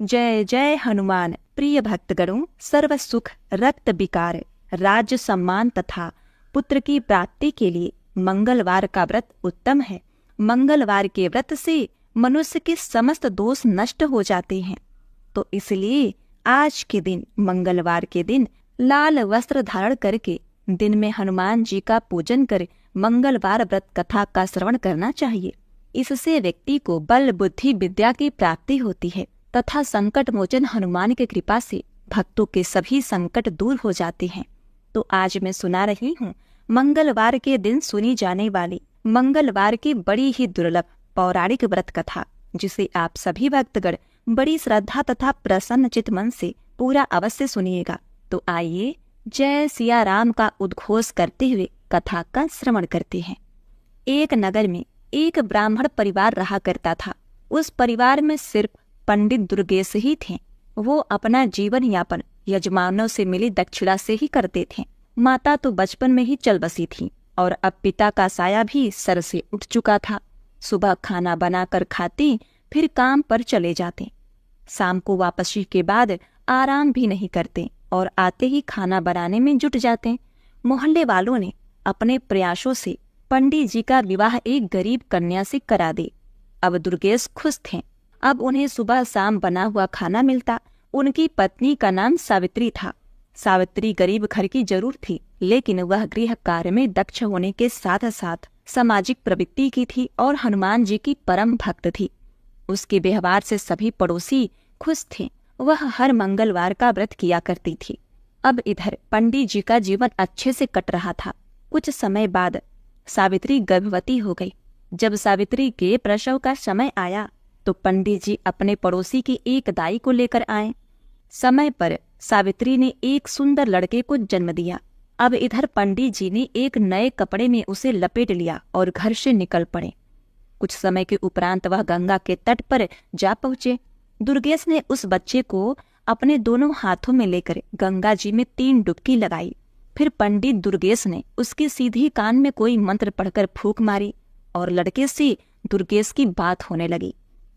जय जय हनुमान। प्रिय भक्तगणों, सर्व सुख रक्त विकार राज्य सम्मान तथा पुत्र की प्राप्ति के लिए मंगलवार का व्रत उत्तम है। मंगलवार के व्रत से मनुष्य के समस्त दोष नष्ट हो जाते हैं। तो इसलिए आज के दिन, मंगलवार के दिन, लाल वस्त्र धारण करके दिन में हनुमान जी का पूजन कर मंगलवार व्रत कथा का श्रवण करना चाहिए। इससे व्यक्ति को बल बुद्धि विद्या की प्राप्ति होती है तथा संकट मोचन हनुमान की कृपा से भक्तों के सभी संकट दूर हो जाते हैं। तो आज मैं सुना रही हूँ मंगलवार के दिन सुनी जाने वाली मंगलवार की बड़ी ही दुर्लभ पौराणिक व्रत कथा, जिसे आप सभी भक्तगण बड़ी श्रद्धा तथा प्रसन्न चित मन से पूरा अवश्य सुनिएगा। तो आइए जय सिया राम का उद्घोष करते हुए कथा का श्रवण करते हैं। एक नगर में एक ब्राह्मण परिवार रहा करता था। उस परिवार में सिर्फ पंडित दुर्गेश ही थे। वो अपना जीवन यापन यजमानों से मिली दक्षिणा से ही करते थे। माता तो बचपन में ही चल बसी थी और अब पिता का साया भी सर से उठ चुका था। सुबह खाना बनाकर खाते, फिर काम पर चले जाते। शाम को वापसी के बाद आराम भी नहीं करते और आते ही खाना बनाने में जुट जाते। मोहल्ले वालों ने अपने प्रयासों से पंडित जी का विवाह एक गरीब कन्या से करा दे। अब दुर्गेश खुश थे। अब उन्हें सुबह शाम बना हुआ खाना मिलता। उनकी पत्नी का नाम सावित्री था। सावित्री गरीब घर की जरूर थी, लेकिन वह गृह कार्य में दक्ष होने के साथ साथ सामाजिक प्रवृत्ति की थी और हनुमान जी की परम भक्त थी। उसके व्यवहार से सभी पड़ोसी खुश थे। वह हर मंगलवार का व्रत किया करती थी। अब इधर पंडित जी का जीवन अच्छे से कट रहा था। कुछ समय बाद सावित्री गर्भवती हो गई। जब सावित्री के प्रसव का समय आया तो पंडित जी अपने पड़ोसी की एक दाई को लेकर आए। समय पर सावित्री ने एक सुंदर लड़के को जन्म दिया। अब इधर पंडित जी ने एक नए कपड़े में उसे लपेट लिया और घर से निकल पड़े। कुछ समय के उपरांत वह गंगा के तट पर जा पहुंचे। दुर्गेश ने उस बच्चे को अपने दोनों हाथों में लेकर गंगा जी में 3 डुबकी लगाई। फिर पंडित दुर्गेश ने उसके सीधी कान में कोई मंत्र पढ़कर फूंक मारी और लड़के से दुर्गेश की बात होने लगी।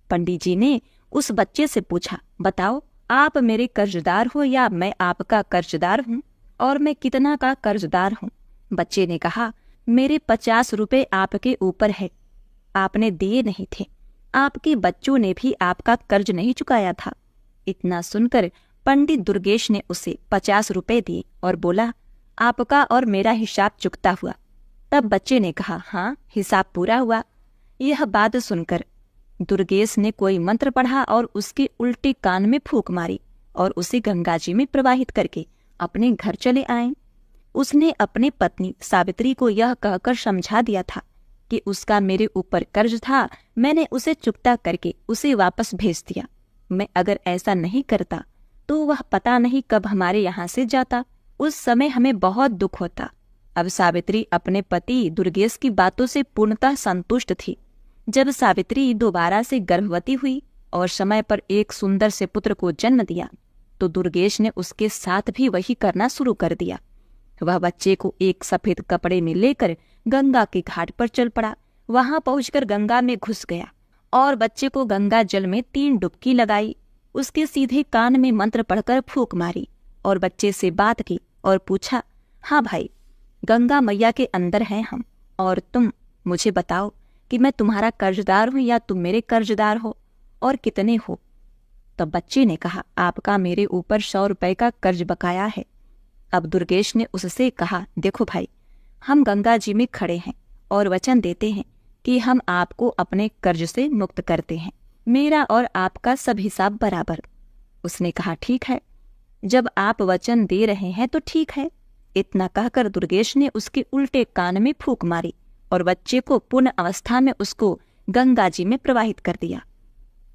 पंडित जी ने उस बच्चे से पूछा, बताओ आप मेरे कर्जदार हो या मैं आपका कर्जदार हूँ, और मैं कितना का कर्जदार हूँ? बच्चे ने कहा, मेरे 50 रुपए आपके ऊपर है, आपने दिए नहीं थे। आपके बच्चों ने भी आपका कर्ज नहीं चुकाया था। इतना सुनकर पंडित दुर्गेश ने उसे 50 रुपए दिए और बोला, आपका और मेरा हिसाब चुकता हुआ। तब बच्चे ने कहा, हाँ, हिसाब पूरा हुआ। यह बात सुनकर दुर्गेश ने कोई मंत्र पढ़ा और उसके उल्टे कान में फूंक मारी और उसे गंगा जी में प्रवाहित करके अपने घर चले आए। उसने अपनी पत्नी सावित्री को यह कहकर समझा दिया था कि उसका मेरे ऊपर कर्ज था, मैंने उसे चुकता करके उसे वापस भेज दिया। मैं अगर ऐसा नहीं करता तो वह पता नहीं कब हमारे यहाँ से जाता। उस समय हमें बहुत दुख होता। अब सावित्री अपने पति दुर्गेश की बातों से पूर्णतः संतुष्ट थी। जब सावित्री दोबारा से गर्भवती हुई और समय पर एक सुंदर से पुत्र को जन्म दिया तो दुर्गेश ने उसके साथ भी वही करना शुरू कर दिया। वह बच्चे को एक सफेद कपड़े में लेकर गंगा के घाट पर चल पड़ा। वहां पहुंचकर गंगा में घुस गया और बच्चे को गंगा जल में 3 डुबकी लगाई। उसके सीधे कान में मंत्र पढ़कर फूंक मारी और बच्चे से बात की और पूछा, हाँ भाई, गंगा मैया के अंदर हैं हम, और तुम मुझे बताओ कि मैं तुम्हारा कर्जदार हूं या तुम मेरे कर्जदार हो, और कितने हो? तब बच्चे ने कहा, आपका मेरे ऊपर 100 रुपए का कर्ज बकाया है। अब दुर्गेश ने उससे कहा, देखो भाई, हम गंगा जी में खड़े हैं और वचन देते हैं कि हम आपको अपने कर्ज से मुक्त करते हैं। मेरा और आपका सब हिसाब बराबर। उसने कहा, ठीक है, जब आप वचन दे रहे हैं तो ठीक है। इतना कहकर दुर्गेश ने उसके उल्टे कान में फूंक मारी और बच्चे को पूर्ण अवस्था में उसको गंगा जी में प्रवाहित कर दिया।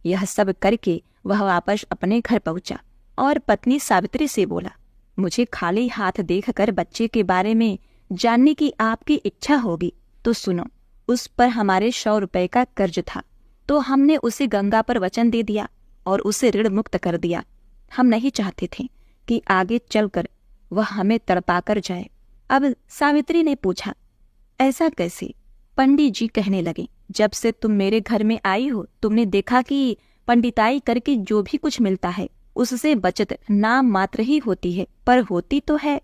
यह सब करके वह वापस अपने घर पहुंचा और पत्नी सावित्री से बोला, मुझे खाली हाथ देखकर बच्चे के बारे में जानने की आपकी इच्छा होगी तो सुनो। उस पर हमारे 100 रुपए का कर्ज था, तो हमने उसे गंगा पर वचन दे दिया और उसे ऋण मुक्त कर दिया। हम नहीं चाहते थे कि आगे चलकर वह हमें तड़पाकर जाए। अब सावित्री ने पूछा, ऐसा कैसे? पंडित जी कहने लगे, जब से तुम मेरे घर में आई हो तुमने देखा कि पंडिताई करके जो भी कुछ मिलता है उससे बचत नाम मात्र ही होती है, पर होती तो है।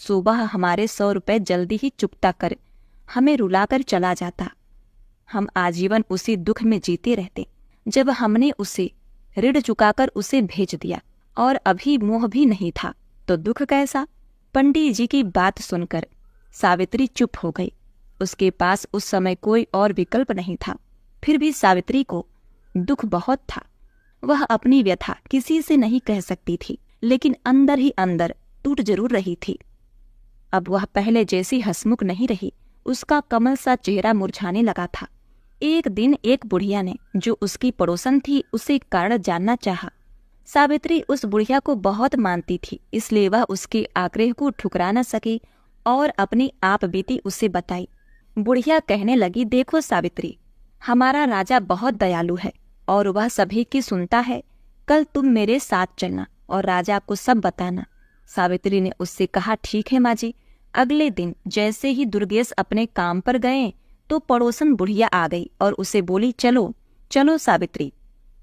सुबह हमारे 100 रुपए जल्दी ही चुकता कर हमें रुलाकर चला जाता। हम आजीवन उसी दुख में जीते रहते। जब हमने उसे ऋण चुकाकर उसे भेज दिया और अभी मोह भी नहीं था तो दुख कैसा। पंडित जी की बात सुनकर सावित्री चुप हो गई। उसके पास उस समय कोई और विकल्प नहीं था। फिर भी सावित्री को दुख बहुत था। वह अपनी व्यथा किसी से नहीं कह सकती थी, लेकिन अंदर ही अंदर टूट जरूर रही थी। अब वह पहले जैसी हंसमुख नहीं रही। उसका कमल सा चेहरा मुरझाने लगा था। एक दिन एक बुढ़िया ने, जो उसकी पड़ोसन थी, उसे कारण जानना चाहा। सावित्री उस बुढ़िया को बहुत मानती थी, इसलिए वह उसके आग्रह को ठुकरा न सकी और अपनी आप बीती उसे बताई। बुढ़िया कहने लगी, देखो सावित्री, हमारा राजा बहुत दयालु है और वह सभी की सुनता है। कल तुम मेरे साथ चलना और राजा को सब बताना। सावित्री ने उससे कहा, ठीक है माँ जी। अगले दिन जैसे ही दुर्गेश अपने काम पर गए तो पड़ोसन बुढ़िया आ गई और उसे बोली, चलो चलो सावित्री।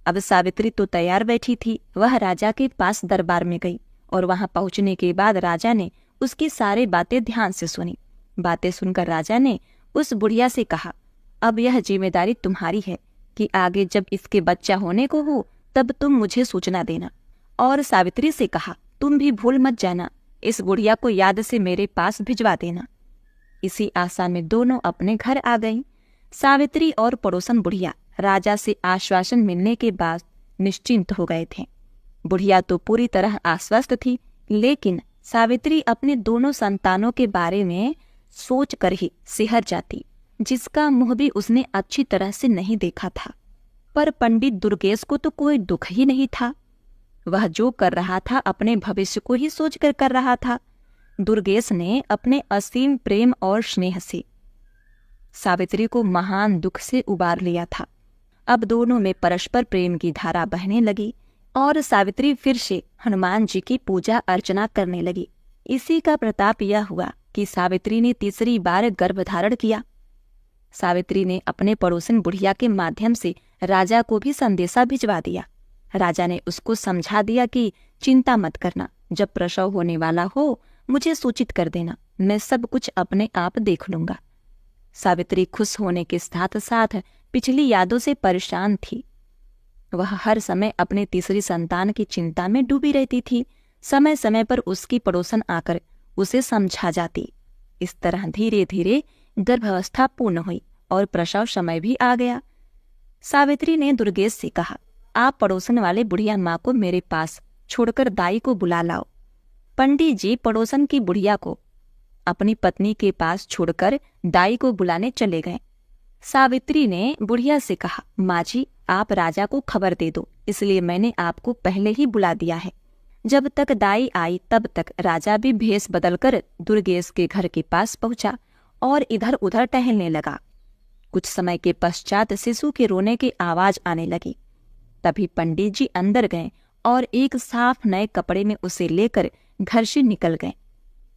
अब सावित्री तो तैयार बैठी थी। वह राजा के पास दरबार में गई और वहां पहुंचने के बाद राजा ने उसकी सारी बातें ध्यान से सुनी। बातें सुनकर राजा ने उस बुढ़िया से कहा, अब यह जिम्मेदारी तुम्हारी है कि आगे जब इसके बच्चा होने को हो तब तुम मुझे सूचना देना। और सावित्री से कहा, तुम भी भूल मत जाना, इस बुढ़िया को याद से मेरे पास भिजवा देना। इसी आशा में दोनों अपने घर आ गईं। सावित्री और पड़ोसन बुढ़िया राजा से आश्वासन मिलने के बाद निश्चिंत हो गए थे। बुढ़िया तो पूरी तरह आश्वस्त थी, लेकिन सावित्री अपने दोनों संतानों के बारे में सोच कर ही सिहर जाती, जिसका मुंह भी उसने अच्छी तरह से नहीं देखा था। पर पंडित दुर्गेश को तो कोई दुख ही नहीं था। वह जो कर रहा था अपने भविष्य को ही सोचकर कर रहा था। दुर्गेश ने अपने असीम प्रेम और स्नेह से सावित्री को महान दुख से उबार लिया था। अब दोनों में परस्पर प्रेम की धारा बहने लगी और सावित्री फिर से हनुमान जी की पूजा अर्चना करने लगी। इसी का प्रताप यह हुआ कि सावित्री ने तीसरी बार गर्भ धारण किया। सावित्री ने अपने पड़ोसन बुढ़िया के माध्यम से राजा को भी संदेशा भिजवा दिया। राजा ने उसको समझा दिया कि चिंता मत करना, जब प्रसव होने वाला हो मुझे सूचित कर देना, मैं सब कुछ अपने आप देख लूंगा। सावित्री खुश होने के साथ साथ पिछली यादों से परेशान थी। वह हर समय अपने तीसरी संतान की चिंता में डूबी रहती थी। समय समय पर उसकी पड़ोसन आकर उसे समझा जाती। इस तरह धीरे धीरे गर्भावस्था पूर्ण हुई और प्रसव समय भी आ गया। सावित्री ने दुर्गेश से कहा, आप पड़ोसन वाले बुढ़िया माँ को मेरे पास छोड़कर दाई को बुला लाओ। पंडित जी पड़ोसन की बुढ़िया को अपनी पत्नी के पास छोड़कर दाई को बुलाने चले गए। सावित्री ने बुढ़िया से कहा, माँ जी आप राजा को खबर दे दो, इसलिए मैंने आपको पहले ही बुला दिया है। जब तक दाई आई तब तक राजा भी भेष बदलकर दुर्गेश के घर के पास पहुंचा और इधर उधर टहलने लगा। कुछ समय के पश्चात शिशु के रोने की आवाज आने लगी। तभी पंडित जी अंदर गए और एक साफ नए कपड़े में उसे लेकर घर से निकल गए।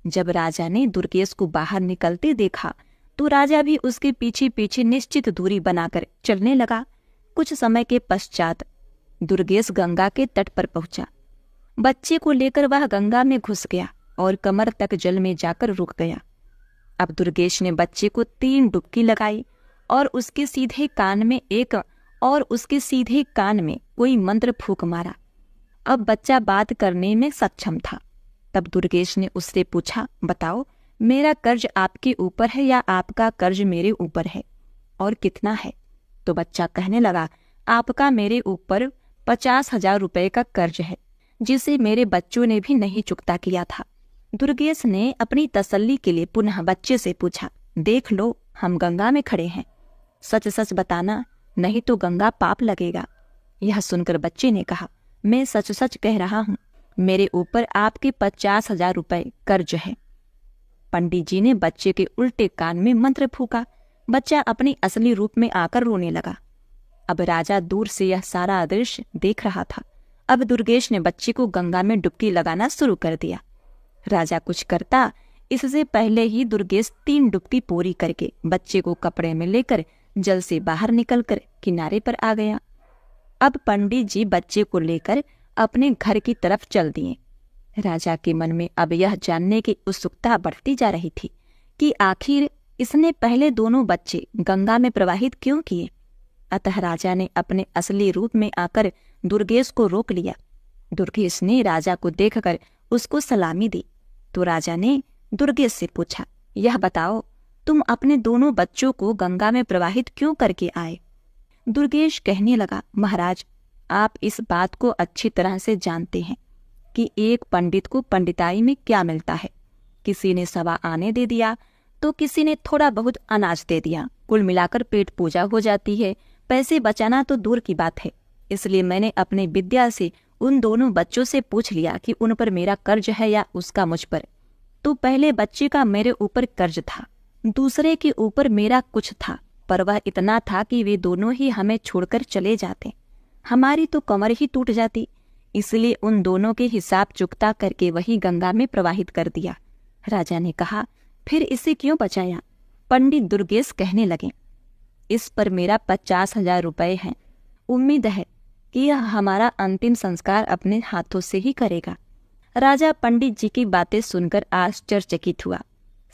जब राजा ने दुर्गेश को बाहर निकलते देखा तो राजा भी उसके पीछे पीछे निश्चित दूरी बनाकर चलने लगा। कुछ समय के पश्चात दुर्गेश गंगा के तट पर पहुंचा। बच्चे को लेकर वह गंगा में घुस गया और कमर तक जल में जाकर रुक गया। अब दुर्गेश ने बच्चे को 3 डुबकी लगाई और उसके सीधे कान में कोई मंत्र फूंक मारा। अब बच्चा बात करने में सक्षम था। तब दुर्गेश ने उससे पूछा, बताओ मेरा कर्ज आपके ऊपर है या आपका कर्ज मेरे ऊपर है, और कितना है? तो बच्चा कहने लगा, आपका मेरे ऊपर 50,000 रुपए का कर्ज है, जिसे मेरे बच्चों ने भी नहीं चुकता किया था। दुर्गेश ने अपनी तसल्ली के लिए पुनः बच्चे से पूछा, देख लो हम गंगा में खड़े हैं, सच सच बताना, नहीं तो गंगा पाप लगेगा। यह सुनकर बच्चे ने कहा, मैं सच सच कह रहा हूँ, मेरे ऊपर आपके 50,000 रुपए कर्ज है। पंडित जी ने बच्चे के उल्टे कान में मंत्र फूका। बच्चा अपनी असली रूप में आकर रोने लगा। अब राजा दूर से यह सारा दृश्य देख रहा था। अब दुर्गेश ने बच्चे को गंगा में डुबकी लगाना शुरू कर दिया। राजा कुछ करता इससे पहले ही दुर्गेश 3 डुबकी पूरी करके बच्चे को कपड़े में लेकर जल से बाहर निकलकर किनारे पर आ गया। अब पंडित जी बच्चे को लेकर अपने घर की तरफ चल दिए। राजा के मन में अब यह जानने की उत्सुकता बढ़ती जा रही थी कि आखिर इसने पहले दोनों बच्चे गंगा में प्रवाहित क्यों किए। अतः राजा ने अपने असली रूप में आकर दुर्गेश को रोक लिया। दुर्गेश ने राजा को देखकर उसको सलामी दी तो राजा ने दुर्गेश से पूछा, यह बताओ तुम अपने दोनों बच्चों को गंगा में प्रवाहित क्यों करके आए। दुर्गेश कहने लगा, महाराज आप इस बात को अच्छी तरह से जानते हैं कि एक पंडित को पंडिताई में क्या मिलता है। किसी ने 1.25 आने दे दिया तो किसी ने थोड़ा बहुत अनाज दे दिया, कुल मिलाकर पेट पूजा हो जाती है। पैसे बचाना तो दूर की बात है। इसलिए मैंने अपनी विद्या से उन दोनों बच्चों से पूछ लिया कि उन पर मेरा कर्ज है या उसका मुझ पर। तो पहले बच्चे का मेरे ऊपर कर्ज था, दूसरे के ऊपर मेरा कुछ था, पर वह इतना था कि वे दोनों ही हमें छोड़कर चले जाते, हमारी तो कमर ही टूट जाती। इसलिए उन दोनों के हिसाब चुकता करके वही गंगा में प्रवाहित कर दिया। राजा ने कहा, फिर इसे क्यों बचाया। पंडित दुर्गेश कहने लगे, इस पर मेरा 50,000 रुपये हैं। उम्मीद है कि यह हमारा अंतिम संस्कार अपने हाथों से ही करेगा। राजा पंडित जी की बातें सुनकर आश्चर्यचकित हुआ।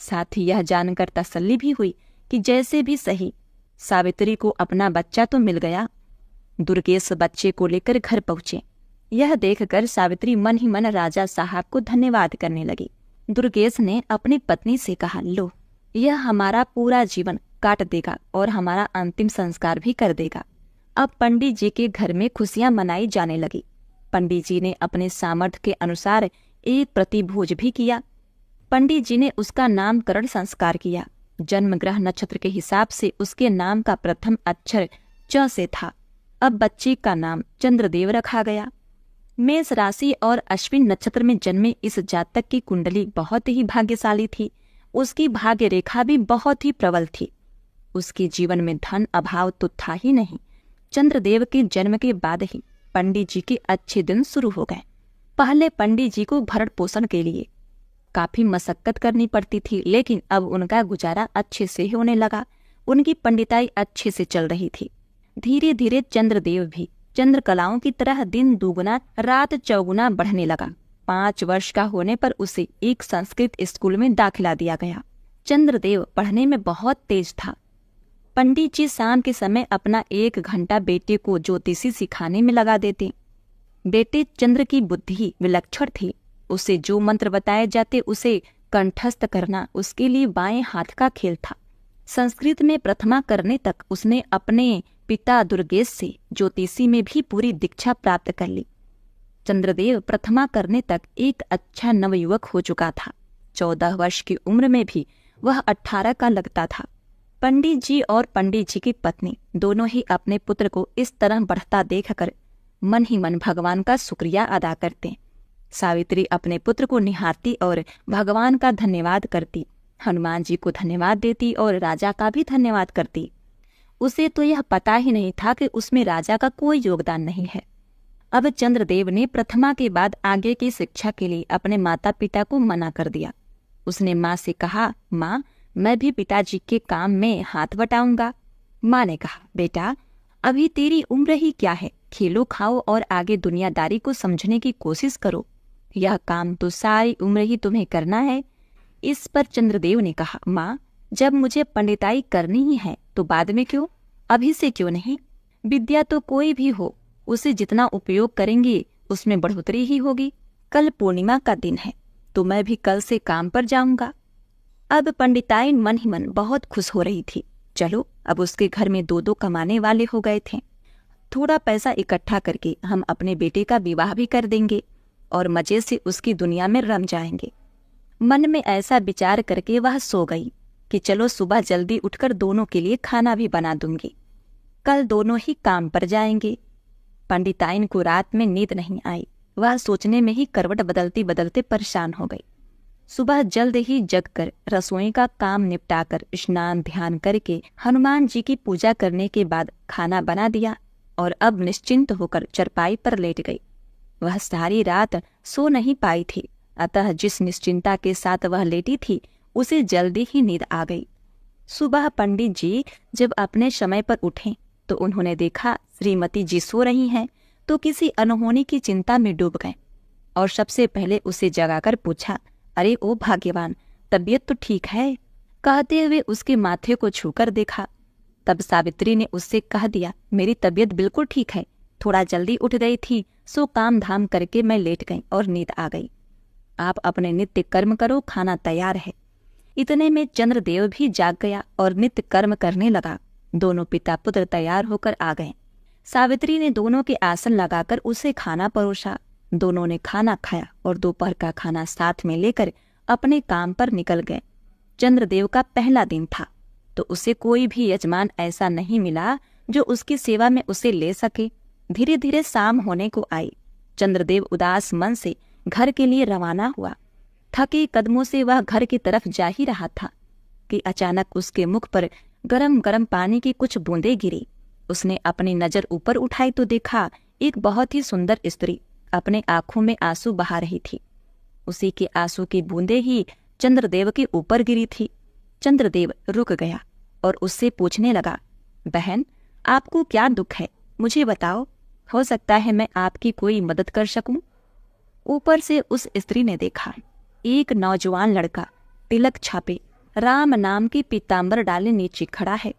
साथ ही यह जानकर तसल्ली भी हुई कि जैसे भी सही सावित्री को अपना बच्चा तो मिल गया। दुर्गेश बच्चे को लेकर घर पहुंचे। यह देखकर सावित्री मन ही मन राजा साहब को धन्यवाद करने लगी। दुर्गेश ने अपनी पत्नी से कहा, लो यह हमारा पूरा जीवन काट देगा और हमारा अंतिम संस्कार भी कर देगा। अब पंडित जी के घर में खुशियां मनाई जाने लगी। पंडित जी ने अपने सामर्थ्य के अनुसार एक प्रतिभोज भी किया। पंडित जी ने उसका नामकरण संस्कार किया। जन्म ग्रह नक्षत्र के हिसाब से उसके नाम का प्रथम अक्षर च से था। अब बच्चे का नाम चंद्रदेव रखा गया। मेष राशि और अश्विन नक्षत्र में जन्मे इस जातक की कुंडली बहुत ही भाग्यशाली थी। उसकी भाग्य रेखा भी बहुत ही प्रबल थी। उसके जीवन में धन अभाव तो था ही नहीं। चंद्रदेव के जन्म के बाद ही पंडित जी के अच्छे दिन शुरू हो गए। पहले पंडित जी को भरण पोषण के लिए काफी मशक्कत करनी पड़ती थी, लेकिन अब उनका गुजारा अच्छे से होने लगा। उनकी पंडिताई अच्छे से चल रही थी। धीरे धीरे चंद्रदेव भी चंद्रकलाओं की तरह दिन दुगुना रात चौगुना बढ़ने लगा। 5 वर्ष का होने पर उसे एक संस्कृत स्कूल में दाखिला दिया गया। चंद्रदेव पढ़ने में बहुत तेज था। पंडित जी शाम के समय अपना 1 घंटा बेटे को ज्योतिषी सिखाने में लगा देते। बेटे चंद्र की बुद्धि विलक्षण थी। उसे जो मंत्र बताए जाते उसे कंठस्थ करना उसके लिए बाएं हाथ का खेल था। संस्कृत में प्रथमा करने तक उसने अपने पिता दुर्गेश से ज्योतिषी में भी पूरी दीक्षा प्राप्त कर ली। चंद्रदेव प्रथमा करने तक एक अच्छा नवयुवक हो चुका था। 14 वर्ष की उम्र में भी वह 18 का लगता था। पंडित जी और पंडित जी की पत्नी दोनों ही अपने पुत्र को इस तरह बढ़ता देखकर मन ही मन भगवान का शुक्रिया अदा करते। सावित्री अपने पुत्र को निहारती और भगवान का धन्यवाद करती, हनुमान जी को धन्यवाद देती और राजा का भी धन्यवाद करती। उसे तो यह पता ही नहीं था कि उसमें राजा का कोई योगदान नहीं है। अब चंद्रदेव ने प्रथमा के बाद आगे की शिक्षा के लिए अपने माता पिता को मना कर दिया। उसने माँ से कहा, माँ मैं भी पिताजी के काम में हाथ बटाऊंगा। माँ ने कहा, बेटा अभी तेरी उम्र ही क्या है, खेलो खाओ और आगे दुनियादारी को समझने की कोशिश करो। यह काम तो सारी उम्र ही तुम्हें करना है। इस पर चंद्रदेव ने कहा, माँ जब मुझे पंडिताई करनी ही है तो बाद में क्यों, अभी से क्यों नहीं। विद्या तो कोई भी हो, उसे जितना उपयोग करेंगे उसमें बढ़ोतरी ही होगी। कल पूर्णिमा का दिन है तो मैं भी कल से काम पर जाऊंगा। अब पंडिताई मन ही मन बहुत खुश हो रही थी। चलो अब उसके घर में 2-2 कमाने वाले हो गए थे। थोड़ा पैसा इकट्ठा करके हम अपने बेटे का विवाह भी कर देंगे और मजे से उसकी दुनिया में रम जाएंगे। मन में ऐसा विचार करके वह सो गई कि चलो सुबह जल्दी उठकर दोनों के लिए खाना भी बना दूंगी, कल दोनों ही काम पर जाएंगे। पंडिताइन को रात में नींद नहीं आई। वह सोचने में ही करवट बदलती बदलते परेशान हो गई। सुबह जल्द ही जगकर रसोई का काम निपटाकर स्नान ध्यान करके हनुमान जी की पूजा करने के बाद खाना बना दिया और अब निश्चिंत होकर चरपाई पर लेट गई। वह सारी रात सो नहीं पाई थी, अतः जिस निश्चिंता के साथ वह लेटी थी उसे जल्दी ही नींद आ गई। सुबह पंडित जी जब अपने समय पर उठे तो उन्होंने देखा श्रीमती जी सो रही हैं, तो किसी अनहोनी की चिंता में डूब गए और सबसे पहले उसे जगाकर पूछा, अरे ओ भाग्यवान, तबीयत तो ठीक है? कहते हुए उसके माथे को छूकर देखा। तब सावित्री ने उससे कह दिया, मेरी तबीयत बिल्कुल ठीक है, थोड़ा जल्दी उठ गई थी, सो काम धाम करके मैं लेट गई और नींद आ गई। आप अपने नित्य कर्म करो, खाना तैयार है। इतने में चंद्रदेव भी जाग गया और नित्य कर्म करने लगा। दोनों पिता पुत्र तैयार होकर आ गए। सावित्री ने दोनों के आसन लगाकर उसे खाना परोसा। दोनों ने खाना खाया और दोपहर का खाना साथ में लेकर अपने काम पर निकल गए। चंद्रदेव का पहला दिन था, तो उसे कोई भी यजमान ऐसा नहीं मिला जो उसकी सेवा में उसे ले सके। धीरे धीरे शाम होने को आई। चंद्रदेव उदास मन से घर के लिए रवाना हुआ। थके कदमों से वह घर की तरफ जा ही रहा था कि अचानक उसके मुख पर गरम गरम पानी की कुछ बूंदें गिरी। उसने अपनी नजर ऊपर उठाई तो देखा एक बहुत ही सुंदर स्त्री अपने आंखों में आंसू बहा रही थी। उसी के आंसू की बूंदें ही चंद्रदेव के ऊपर गिरी थी। चंद्रदेव रुक गया और उससे पूछने लगा, बहन, आपको क्या दुख है? मुझे बताओ, हो सकता है मैं आपकी कोई मदद कर सकूं। ऊपर से उस स्त्री ने देखा एक नौजवान लड़का तिलक छापे, राम नाम की पीतांबर डाले नीचे खड़ा है।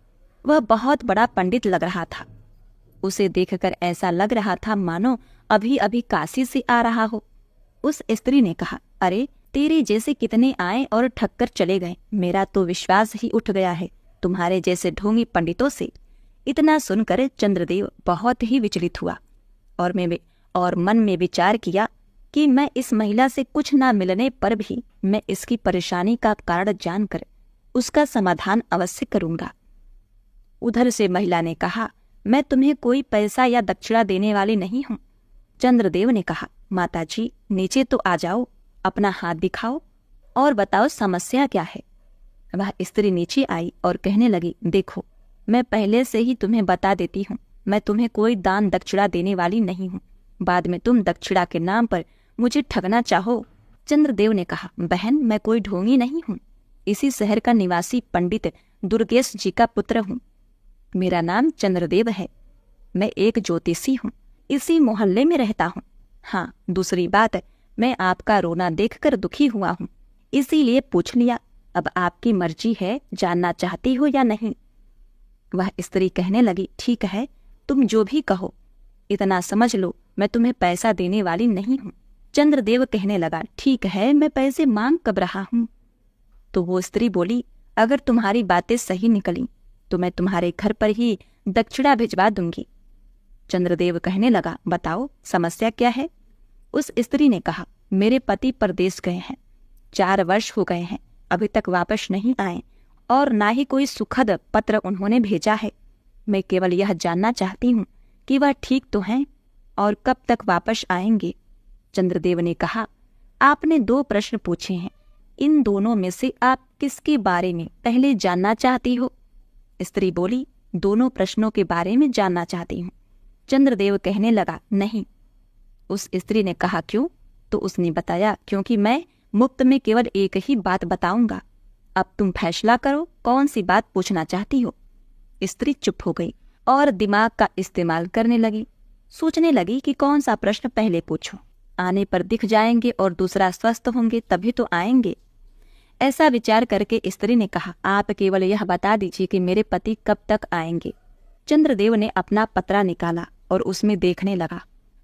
वह बहुत बड़ा पंडित लग रहा था। उसे देखकर ऐसा लग रहा था मानो अभी अभी काशी से आ रहा हो। उस स्त्री ने कहा, अरे तेरे जैसे कितने आए और ठग कर चले गए, मेरा तो विश्वास ही उठ गया है तुम्हारे जैसे ढोंगी पंडितों से। इतना सुनकर चंद्रदेव बहुत ही विचलित हुआ और मन में विचार किया कि मैं इस महिला से कुछ न मिलने पर भी मैं इसकी परेशानी का कारण जानकर उसका समाधान अवश्य करूंगा। उधर से महिला ने कहा, मैं तुम्हें कोई पैसा या दक्षिणा देने वाली नहीं हूं। चंद्रदेव ने कहा, माताजी नीचे तो आ जाओ, अपना हाथ दिखाओ और बताओ समस्या क्या है। वह स्त्री नीचे आई और कहने लगी, देखो मैं पहले से ही तुम्हें बता देती हूँ, मैं तुम्हें कोई दान दक्षिणा देने वाली नहीं हूँ। बाद में तुम दक्षिणा के नाम पर मुझे ठगना चाहो। चंद्रदेव ने कहा, बहन मैं कोई ढोंगी नहीं हूँ, इसी शहर का निवासी पंडित दुर्गेश जी का पुत्र हूँ। मेरा नाम चंद्रदेव है। मैं एक ज्योतिषी हूँ, इसी मोहल्ले में रहता हूँ। हाँ, दूसरी बात, मैं आपका रोना देखकर दुखी हुआ हूँ, इसीलिए पूछ लिया। अब आपकी मर्जी है, जानना चाहती हो या नहीं। वह स्त्री कहने लगी, ठीक है, तुम जो भी कहो, इतना समझ लो मैं तुम्हें पैसा देने वाली नहीं हूँ। चंद्रदेव कहने लगा, ठीक है, मैं पैसे मांग कब रहा हूँ। तो वो स्त्री बोली, अगर तुम्हारी बातें सही निकली तो मैं तुम्हारे घर पर ही दक्षिणा भिजवा दूंगी। चंद्रदेव कहने लगा, बताओ समस्या क्या है। उस स्त्री ने कहा, मेरे पति परदेश गए हैं, 4 वर्ष हो गए हैं, अभी तक वापस नहीं आए और ना ही कोई सुखद पत्र उन्होंने भेजा है। मैं केवल यह जानना चाहती हूँ कि वह ठीक तो हैं और कब तक वापस आएंगे। चंद्रदेव ने कहा, आपने 2 प्रश्न पूछे हैं, इन दोनों में से आप किसके बारे में पहले जानना चाहती हो। स्त्री बोली, दोनों प्रश्नों के बारे में जानना चाहती हूँ। चंद्रदेव कहने लगा, नहीं। उस स्त्री ने कहा, क्यों? तो उसने बताया, क्योंकि मैं मुफ्त में केवल एक ही बात बताऊंगा। अब तुम फैसला करो, कौन सी बात पूछना चाहती हो। स्त्री चुप हो गई और दिमाग का इस्तेमाल करने लगी। सोचने लगी कि कौन सा प्रश्न पहले पूछूं, आने पर दिख जाएंगे और दूसरा स्वस्थ होंगे तभी तो आएंगे। ऐसा विचार करके स्त्री ने कहा, आप केवल यह बता दीजिए कि मेरे पति कब तक आएंगे। चंद्रदेव ने अपना पत्रा निकाला और उसमें देखने लगा।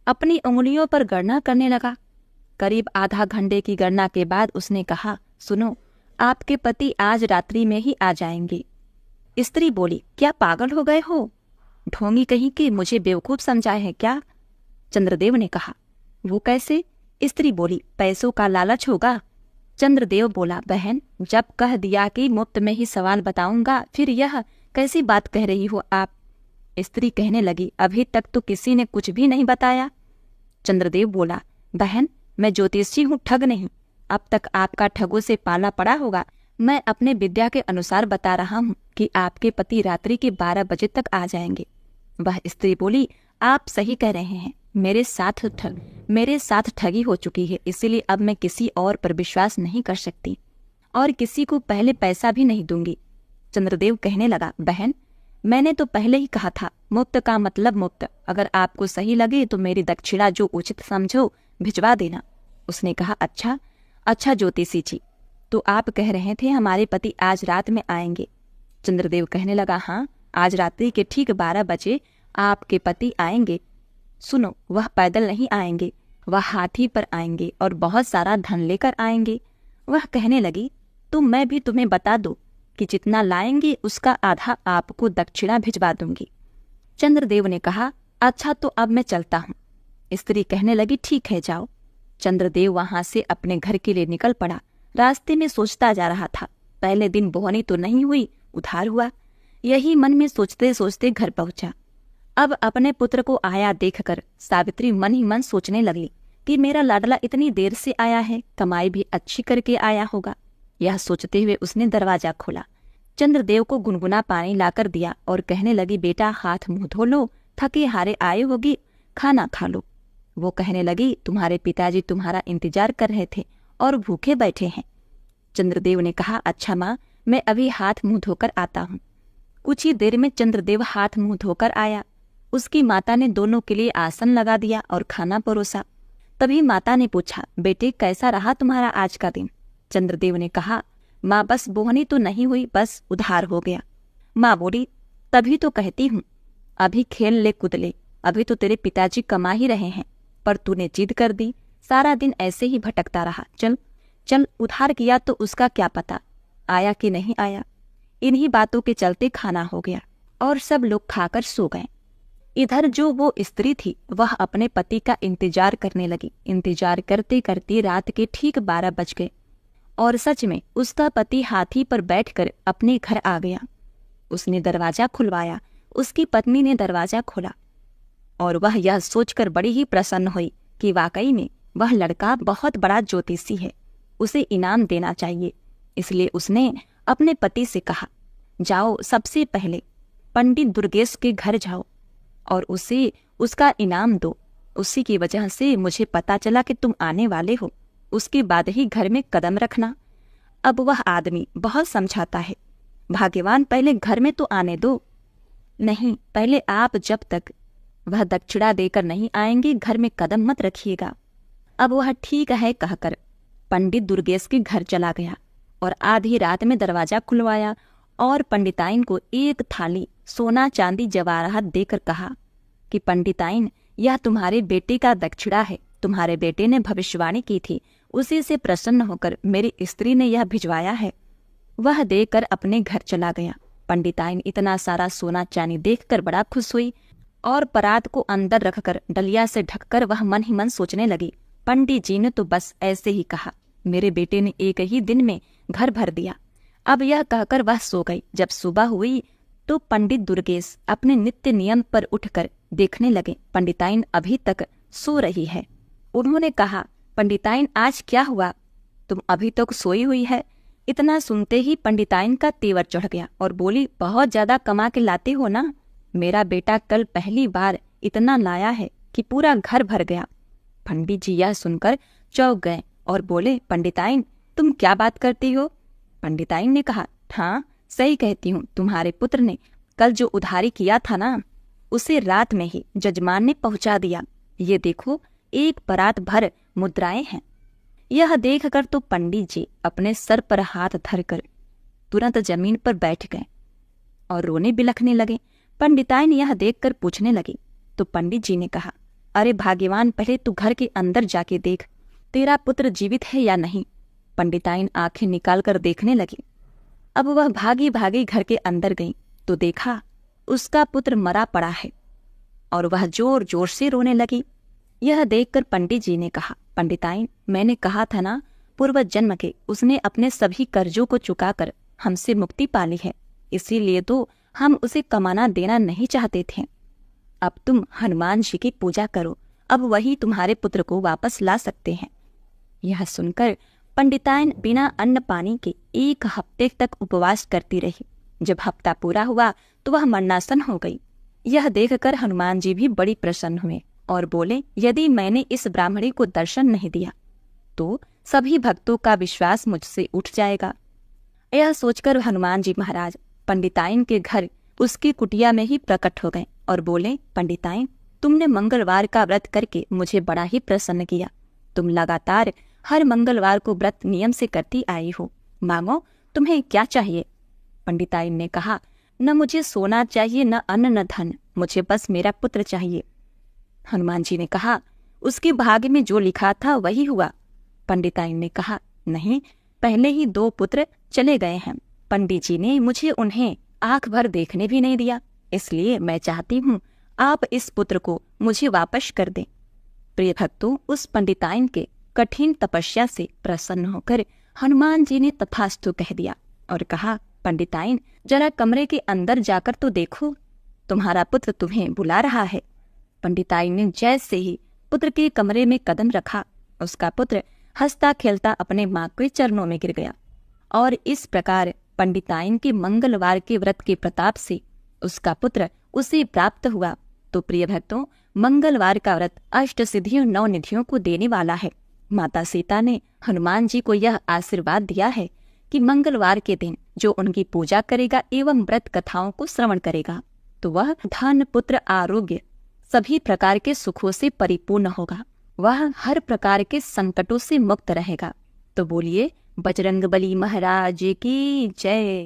अपनी उंगलियों पर गणना करने लगा। करीब आधा घंटे की गणना के बाद उसने कहा, सुनो, आपके पति आज रात्रि में ही आ जाएंगे। स्त्री बोली, क्या पागल हो गए हो? ढोंगी कहीं के, मुझे बेवकूफ समझाए है क्या? चंद्रदेव ने कहा, वो कैसे? स्त्री बोली, पैसों का लालच होगा। चंद्रदेव बोला, बहन जब कह दिया कि मुफ्त में ही सवाल बताऊंगा, फिर यह कैसी बात कह रही हो आप? स्त्री कहने लगी, अभी तक तो किसी ने कुछ भी नहीं बताया। चंद्रदेव बोला, बहन मैं ज्योतिषी हूँ, ठग नहीं। अब तक आपका ठगों से पाला पड़ा होगा। मैं अपने विद्या के अनुसार बता रहा हूँ कि आपके पति रात्रि के 12 बजे तक आ जाएंगे। वह स्त्री बोली, आप सही कह रहे हैं, मेरे साथ ठगी हो चुकी है, इसीलिए अब मैं किसी और पर विश्वास नहीं कर सकती और किसी को पहले पैसा भी नहीं दूंगी। चंद्रदेव कहने लगा, बहन मैंने तो पहले ही कहा था, मुक्त का मतलब मुक्त। अगर आपको सही लगे तो मेरी दक्षिणा जो उचित समझो भिजवा देना। उसने कहा, अच्छा ज्योतिषी जी, तो आप कह रहे थे हमारे पति आज रात में आएंगे। चंद्रदेव कहने लगा, हाँ, आज रात्रि के ठीक 12 बजे आपके पति आएंगे। सुनो, वह पैदल नहीं आएंगे, वह हाथी पर आएंगे और बहुत सारा धन लेकर आएंगे। वह कहने लगी, तो मैं भी तुम्हें बता दूं कि जितना लाएंगे उसका आधा आपको दक्षिणा भिजवा दूंगी। चंद्रदेव ने कहा, अच्छा तो अब मैं चलता हूँ। स्त्री कहने लगी, ठीक है, जाओ। चंद्रदेव वहां से अपने घर के लिए निकल पड़ा। रास्ते में सोचता जा रहा था, पहले दिन बोहनी तो नहीं हुई, उधार हुआ। यही मन में सोचते सोचते घर पहुंचा। अब अपने पुत्र को आया देखकर सावित्री मन ही मन सोचने लगी कि मेरा लाडला इतनी देर से आया है, कमाई भी अच्छी करके आया होगा। यह सोचते हुए उसने दरवाजा खोला, चंद्रदेव को गुनगुना पानी लाकर दिया और कहने लगी, बेटा हाथ मुंह धो लो, थके हारे आए होगी, खाना खा लो। वो कहने लगी, तुम्हारे पिताजी तुम्हारा इंतजार कर रहे थे और भूखे बैठे हैं। चंद्रदेव ने कहा, अच्छा माँ, मैं अभी हाथ मुंह धोकर आता हूँ। कुछ ही देर में चंद्रदेव हाथ मुंह धोकर आया। उसकी माता ने दोनों के लिए आसन लगा दिया और खाना परोसा। तभी माता ने पूछा, बेटे कैसा रहा तुम्हारा आज का दिन? चंद्रदेव ने कहा, माँ बस बोहनी तो नहीं हुई, बस उधार हो गया। माँ बोली, तभी तो कहती हूँ, अभी खेल ले कूद ले, अभी तो तेरे पिताजी कमा ही रहे हैं, पर तूने जिद कर दी, सारा दिन ऐसे ही भटकता रहा। चल चल, उधार किया तो उसका क्या पता आया कि नहीं आया। इन्हीं बातों के चलते खाना हो गया और सब लोग खाकर सो गए। इधर जो वो स्त्री थी वह अपने पति का इंतजार करने लगी। इंतजार करते करते रात के ठीक 12 बज गए और सच में उसका पति हाथी पर बैठकर अपने घर आ गया। उसने दरवाजा खुलवाया, उसकी पत्नी ने दरवाजा खोला और वह यह सोचकर बड़ी ही प्रसन्न हुई कि वाकई में वह लड़का बहुत बड़ा ज्योतिषी है, उसे इनाम देना चाहिए। इसलिए उसने अपने पति से कहा, जाओ सबसे पहले पंडित दुर्गेश के घर जाओ और उसे उसका इनाम दो। उसी की वजह से मुझे पता चला कि तुम आने वाले हो, उसके बाद ही घर में कदम रखना। अब वह आदमी बहुत समझाता है, भाग्यवान पहले घर में तो आने दो। नहीं, पहले आप जब तक वह दक्षिणा देकर नहीं आएंगे घर में कदम मत रखिएगा। अब वह ठीक है कहकर पंडित दुर्गेश के घर चला गया और आधी रात में दरवाजा खुलवाया और पंडिताइन को एक थाली सोना चांदी जवाहरात देकर कहा कि पंडिताइन, यह तुम्हारे बेटे का दक्षिणा है। तुम्हारे बेटे ने भविष्यवाणी की थी, उसी से प्रसन्न होकर मेरी स्त्री ने यह भिजवाया है। वह देकर अपने घर चला गया। पंडिताइन इतना सारा सोना चांदी देखकर बड़ा खुश हुई और परात को अंदर रखकर डलिया से ढककर वह मन ही मन सोचने लगी, पंडित जी ने तो बस ऐसे ही कहा, मेरे बेटे ने एक ही दिन में घर भर दिया। अब यह कहकर वह सो गई। जब सुबह हुई तो पंडित दुर्गेश अपने नित्य नियम पर उठकर देखने लगे, पंडिताइन अभी तक सो रही है। उन्होंने कहा, पंडिताइन आज क्या हुआ, तुम अभी तक सोई हुई है? इतना सुनते ही पंडिताइन का तेवर चढ़ गया और बोली, बहुत ज्यादा कमा के लाते हो ना, मेरा बेटा कल पहली बार इतना लाया है कि पूरा घर भर गया। पंडित जी यह सुनकर चौंक गए और बोले, पंडिताइन तुम क्या बात करती हो? पंडिताइन ने कहा, हाँ सही कहती हूँ, तुम्हारे पुत्र ने कल जो उधारी किया था ना, उसे रात में ही जजमान ने पहुंचा दिया। ये देखो, एक परात भर मुद्राएं हैं। यह देखकर तो पंडित जी अपने सर पर हाथ धरकर तुरंत जमीन पर बैठ गए और रोने बिलखने लगे। पंडिताइन यह देखकर पूछने लगी तो पंडित जी ने कहा, अरे भाग्यवान, पहले तू घर के अंदर जाके देख, तेरा पुत्र जीवित है या नहीं। पंडिताइन आंखें निकालकर देखने लगी। अब वह भागी भागी घर के अंदर गई तो देखा उसका पुत्र मरा पड़ा है और वह जोर जोर से रोने लगी। यह देखकर पंडित जी ने कहा, पंडिताइन मैंने कहा था ना, पूर्व जन्म के उसने अपने सभी कर्जों को चुकाकर हमसे मुक्ति पाली है, इसीलिए तो हम उसे कमाना देना नहीं चाहते थे। अब तुम हनुमान जी की पूजा करो, अब वही तुम्हारे पुत्र को वापस ला सकते हैं। यह सुनकर पंडिताइन बिना अन्न पानी के 1 हफ्ते तक उपवास करती रही। जब हफ्ता पूरा हुआ तो वह मरणासन हो गई। यह देखकर हनुमान जी भी बड़ी प्रसन्न हुए और बोले, यदि मैंने इस ब्राह्मणी को दर्शन नहीं दिया तो सभी भक्तों का विश्वास मुझसे उठ जाएगा। यह सोचकर हनुमान जी महाराज पंडिताइन के घर उसकी कुटिया में ही प्रकट हो गए और बोले, पंडिताइन, तुमने मंगलवार का व्रत करके मुझे बड़ा ही प्रसन्न किया। तुम लगातार हर मंगलवार को व्रत नियम से करती आई हो, मांगो, तुम्हें क्या चाहिए? पंडिताइन ने कहा, न मुझे सोना चाहिए, न अन्न, न धन, मुझे बस मेरा पुत्र चाहिए। हनुमान जी ने कहा, उसके भाग्य में जो लिखा था वही हुआ। पंडिताइन ने कहा, नहीं, पहले ही 2 पुत्र चले गए हैं। पंडित जी ने मुझे उन्हें आंख भर देखने भी नहीं दिया, इसलिए मैं चाहती हूँ आप इस पुत्र को मुझे वापस कर दें। प्रिय भक्तों, उस पंडिताइन के कठिन तपस्या से प्रसन्न होकर हनुमान जी ने तथास्तु कह दिया और कहा, पंडिताइन, जरा कमरे के अंदर जाकर तो देखो, तुम्हारा पुत्र तुम्हें बुला रहा है। पंडिताइन ने जैसे ही पुत्र के कमरे में कदम रखा, उसका पुत्र हंसता खेलता अपने मां के चरणों में गिर गया। और इस प्रकार पंडिताइन के मंगलवार के व्रत के प्रताप से उसका पुत्र उसे प्राप्त हुआ। तो प्रिय भक्तों, मंगलवार का व्रत अष्ट सिद्धियों 9 निधियों को देने वाला है। माता सीता ने हनुमान जी को यह आशीर्वाद दिया है कि मंगलवार के दिन जो उनकी पूजा करेगा एवं व्रत कथाओं को श्रवण करेगा तो वह धन, पुत्र, आरोग्य सभी प्रकार के सुखों से परिपूर्ण होगा। वह हर प्रकार के संकटों से मुक्त रहेगा। तो बोलिए, बजरंगबली महाराज की जय।